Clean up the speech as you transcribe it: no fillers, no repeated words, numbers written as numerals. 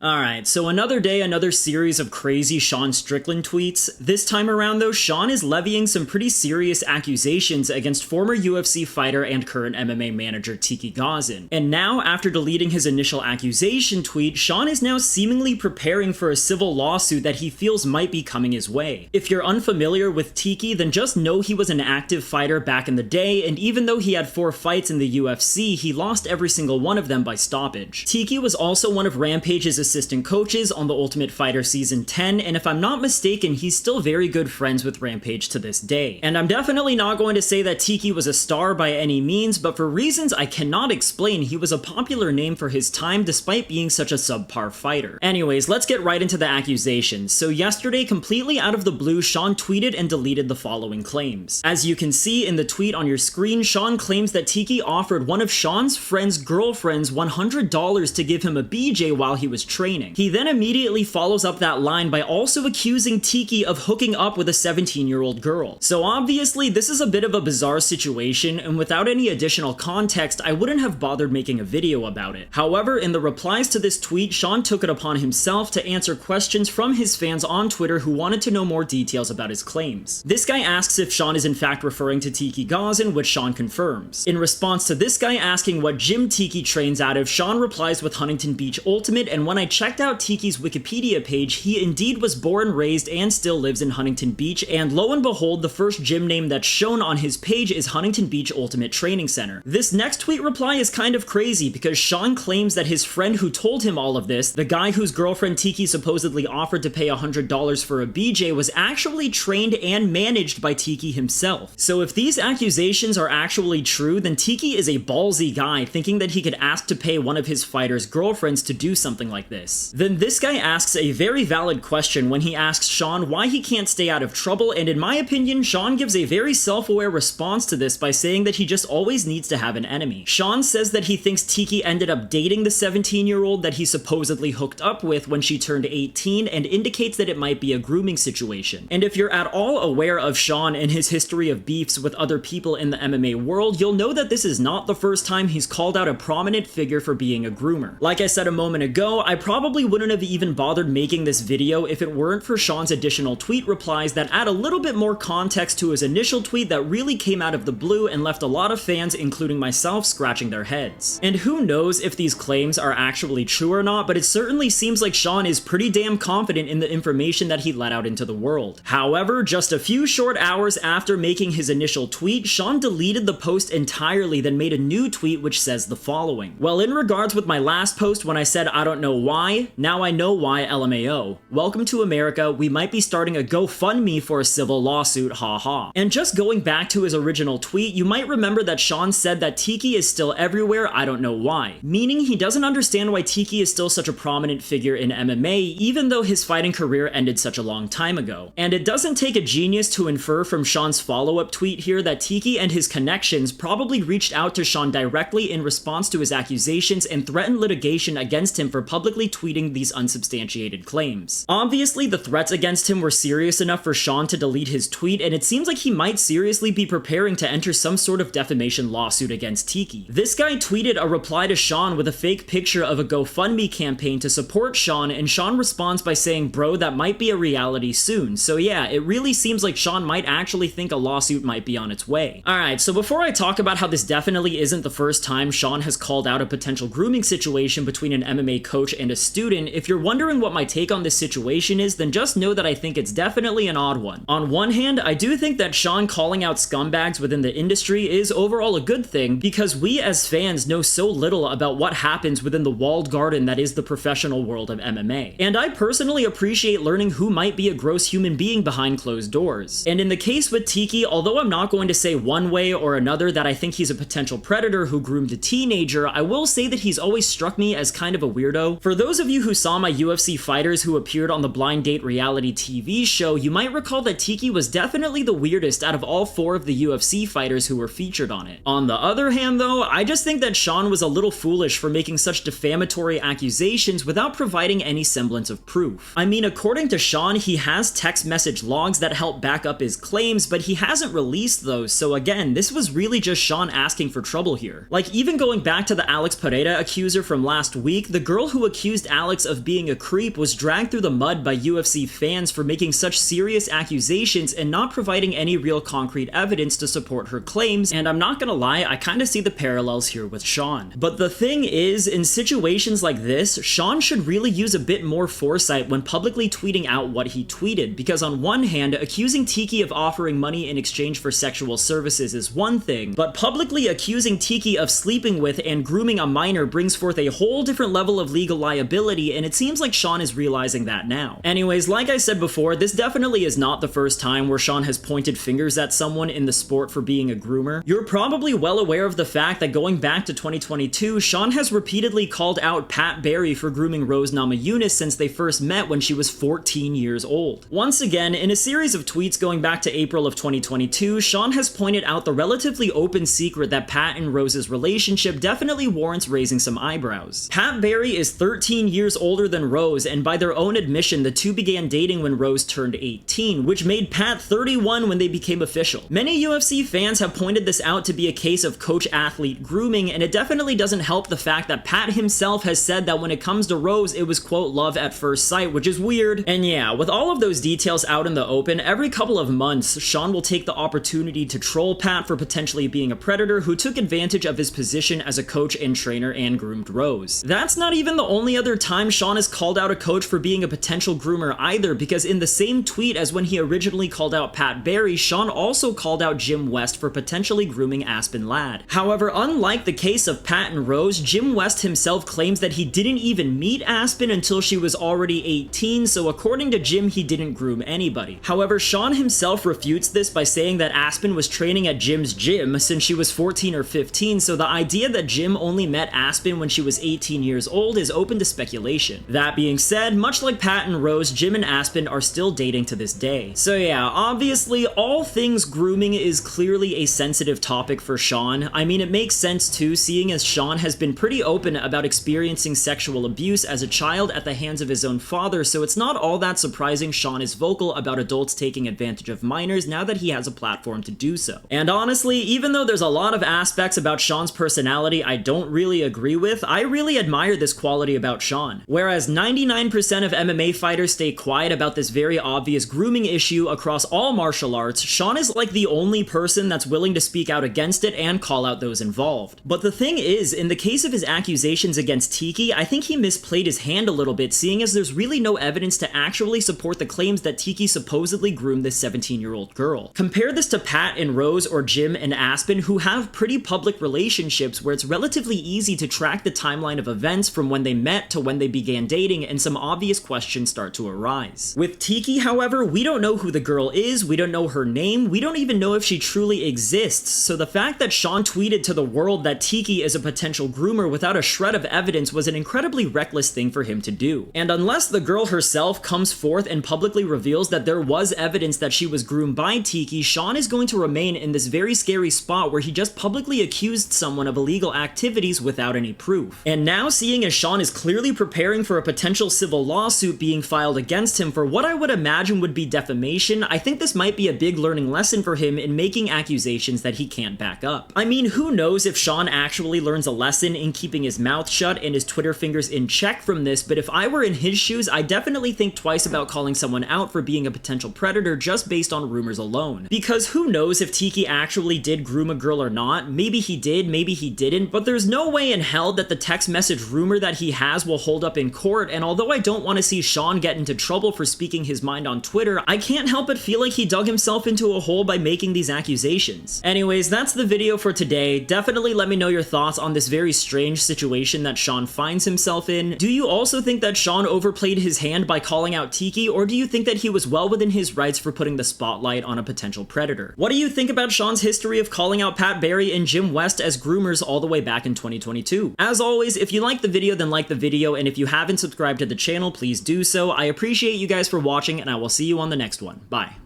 Alright, so another day, another series of crazy Sean Strickland tweets. This time around though, Sean is levying some pretty serious accusations against former UFC fighter and current MMA manager Tiki Ghosn. And now, after deleting his initial accusation tweet, Sean is now seemingly preparing for a civil lawsuit that he feels might be coming his way. If you're unfamiliar with Tiki, then just know he was an active fighter back in the day, and even though he had 4 fights in the UFC, he lost every single one of them by stoppage. Tiki was also one of Rampage's assistant coaches on The Ultimate Fighter Season 10, and if I'm not mistaken, he's still very good friends with Rampage to this day. And I'm definitely not going to say that Tiki was a star by any means, but for reasons I cannot explain, he was a popular name for his time despite being such a subpar fighter. Anyways, let's get right into the accusations. So yesterday, completely out of the blue, Sean tweeted and deleted the following claims. As you can see in the tweet on your screen, Sean claims that Tiki offered one of Sean's friend's girlfriends $100 to give him a BJ while he was training. He then immediately follows up that line by also accusing Tiki of hooking up with a 17-year-old girl. So obviously, this is a bit of a bizarre situation, and without any additional context, I wouldn't have bothered making a video about it. However, in the replies to this tweet, Sean took it upon himself to answer questions from his fans on Twitter who wanted to know more details about his claims. This guy asks if Sean is in fact referring to Tiki Ghosn, which Sean confirms. In response to this guy asking what gym Tiki trains out of, Sean replies with Huntington Beach Ultimate, and when I checked out Tiki's Wikipedia page, he indeed was born, raised, and still lives in Huntington Beach, and lo and behold, the first gym name that's shown on his page is Huntington Beach Ultimate Training Center. This next tweet reply is kind of crazy because Sean claims that his friend who told him all of this, the guy whose girlfriend Tiki supposedly offered to pay $100 for a BJ, was actually trained and managed by Tiki himself. So if these accusations are actually true, then Tiki is a ballsy guy thinking that he could ask to pay one of his fighters' girlfriends to do something like this. Then this guy asks a very valid question when he asks Sean why he can't stay out of trouble, and in my opinion, Sean gives a very self-aware response to this by saying that he just always needs to have an enemy. Sean says that he thinks Tiki ended up dating the 17-year-old that he supposedly hooked up with when she turned 18, and indicates that it might be a grooming situation. And if you're at all aware of Sean and his history of beefs with other people in the MMA world, you'll know that this is not the first time he's called out a prominent figure for being a groomer. Like I said a moment ago, I probably wouldn't have even bothered making this video if it weren't for Sean's additional tweet replies that add a little bit more context to his initial tweet that really came out of the blue and left a lot of fans, including myself, scratching their heads. And who knows if these claims are actually true or not, but it certainly seems like Sean is pretty damn confident in the information that he let out into the world. However, just a few short hours after making his initial tweet, Sean deleted the post entirely, then made a new tweet which says the following. Well, in regards with my last post when I said I don't know why, now I know why, LMAO. Welcome to America, we might be starting a GoFundMe for a civil lawsuit, haha. And just going back to his original tweet, you might remember that Sean said that Tiki is still everywhere, I don't know why. Meaning he doesn't understand why Tiki is still such a prominent figure in MMA, even though his fighting career ended such a long time ago. And it doesn't take a genius to infer from Sean's follow-up tweet here that Tiki and his connections probably reached out to Sean directly in response to his accusations and threatened litigation against him for publicly tweeting these unsubstantiated claims. Obviously, the threats against him were serious enough for Sean to delete his tweet, and it seems like he might seriously be preparing to enter some sort of defamation lawsuit against Tiki. This guy tweeted a reply to Sean with a fake picture of a GoFundMe campaign to support Sean, and Sean responds by saying, bro, that might be a reality soon. So yeah, it really seems like Sean might actually think a lawsuit might be on its way. Alright, so before I talk about how this definitely isn't the first time Sean has called out a potential grooming situation between an MMA coach and a student, if you're wondering what my take on this situation is, then just know that I think it's definitely an odd one. On one hand, I do think that Sean calling out scumbags within the industry is overall a good thing, because we as fans know so little about what happens within the walled garden that is the professional world of MMA. And I personally appreciate learning who might be a gross human being behind closed doors. And in the case with Tiki, although I'm not going to say one way or another that I think he's a potential predator who groomed a teenager, I will say that he's always struck me as kind of a weirdo. For those of you who saw my UFC fighters who appeared on the Blind Date reality TV show, you might recall that Tiki was definitely the weirdest out of all 4 of the UFC fighters who were featured on it. On the other hand though, I just think that Sean was a little foolish for making such defamatory accusations without providing any semblance of proof. I mean, according to Sean, he has text message logs that help back up his claims, but he hasn't released those, so again, this was really just Sean asking for trouble here. Like, even going back to the Alex Pereira accuser from last week, the girl who accused accused Alex of being a creep was dragged through the mud by UFC fans for making such serious accusations and not providing any real concrete evidence to support her claims, and I'm not gonna lie, I kinda see the parallels here with Sean. But the thing is, in situations like this, Sean should really use a bit more foresight when publicly tweeting out what he tweeted, because on one hand, accusing Tiki of offering money in exchange for sexual services is one thing, but publicly accusing Tiki of sleeping with and grooming a minor brings forth a whole different level of legal liability, and it seems like Sean is realizing that now. Anyways, like I said before, this definitely is not the first time where Sean has pointed fingers at someone in the sport for being a groomer. You're probably well aware of the fact that going back to 2022, Sean has repeatedly called out Pat Barry for grooming Rose Namajunas since they first met when she was 14 years old. Once again, in a series of tweets going back to April of 2022, Sean has pointed out the relatively open secret that Pat and Rose's relationship definitely warrants raising some eyebrows. Pat Barry is 13 years older than Rose, and by their own admission, the two began dating when Rose turned 18, which made Pat 31 when they became official. Many UFC fans have pointed this out to be a case of coach-athlete grooming, and it definitely doesn't help the fact that Pat himself has said that when it comes to Rose, it was quote love at first sight, which is weird. And yeah, with all of those details out in the open, every couple of months, Sean will take the opportunity to troll Pat for potentially being a predator who took advantage of his position as a coach and trainer and groomed Rose. That's not even the only other time Sean has called out a coach for being a potential groomer either, because in the same tweet as when he originally called out Pat Barry, Sean also called out Jim West for potentially grooming Aspen Ladd. However, unlike the case of Pat and Rose, Jim West himself claims that he didn't even meet Aspen until she was already 18, so according to Jim, he didn't groom anybody. However, Sean himself refutes this by saying that Aspen was training at Jim's gym since she was 14 or 15, so the idea that Jim only met Aspen when she was 18 years old is open to speculation. That being said, much like Pat and Rose, Jim and Aspen are still dating to this day. So yeah, obviously, all things grooming is clearly a sensitive topic for Sean. I mean, it makes sense too, seeing as Sean has been pretty open about experiencing sexual abuse as a child at the hands of his own father, so it's not all that surprising Sean is vocal about adults taking advantage of minors now that he has a platform to do so. And honestly, even though there's a lot of aspects about Sean's personality I don't really agree with, I really admire this quality about Sean. Whereas 99% of MMA fighters stay quiet about this very obvious grooming issue across all martial arts, Sean is like the only person that's willing to speak out against it and call out those involved. But the thing is, in the case of his accusations against Tiki, I think he misplayed his hand a little bit, seeing as there's really no evidence to actually support the claims that Tiki supposedly groomed this 17-year-old girl. Compare this to Pat and Rose or Jim and Aspen, who have pretty public relationships where it's relatively easy to track the timeline of events from when they met to when they began dating, and some obvious questions start to arise. With Tiki, however, we don't know who the girl is, we don't know her name, we don't even know if she truly exists, so the fact that Sean tweeted to the world that Tiki is a potential groomer without a shred of evidence was an incredibly reckless thing for him to do. And unless the girl herself comes forth and publicly reveals that there was evidence that she was groomed by Tiki, Sean is going to remain in this very scary spot where he just publicly accused someone of illegal activities without any proof. And now, seeing as Sean is clearly preparing for a potential civil lawsuit being filed against him for what I would imagine would be defamation, I think this might be a big learning lesson for him in making accusations that he can't back up. I mean, who knows if Sean actually learns a lesson in keeping his mouth shut and his Twitter fingers in check from this, but if I were in his shoes, I definitely think twice about calling someone out for being a potential predator just based on rumors alone. Because who knows if Tiki actually did groom a girl or not? Maybe he did, maybe he didn't, but there's no way in hell that the text message rumor that he has will hold up in court, and although I don't want to see Sean get into trouble for speaking his mind on Twitter, I can't help but feel like he dug himself into a hole by making these accusations. Anyways, that's the video for today. Definitely let me know your thoughts on this very strange situation that Sean finds himself in. Do you also think that Sean overplayed his hand by calling out Tiki, or do you think that he was well within his rights for putting the spotlight on a potential predator? What do you think about Sean's history of calling out Pat Barry and Jim West as groomers all the way back in 2022? As always, if you liked the video, then like the video, and if you haven't subscribed to the channel, please do so. I appreciate you guys for watching, and I will see you on the next one. Bye.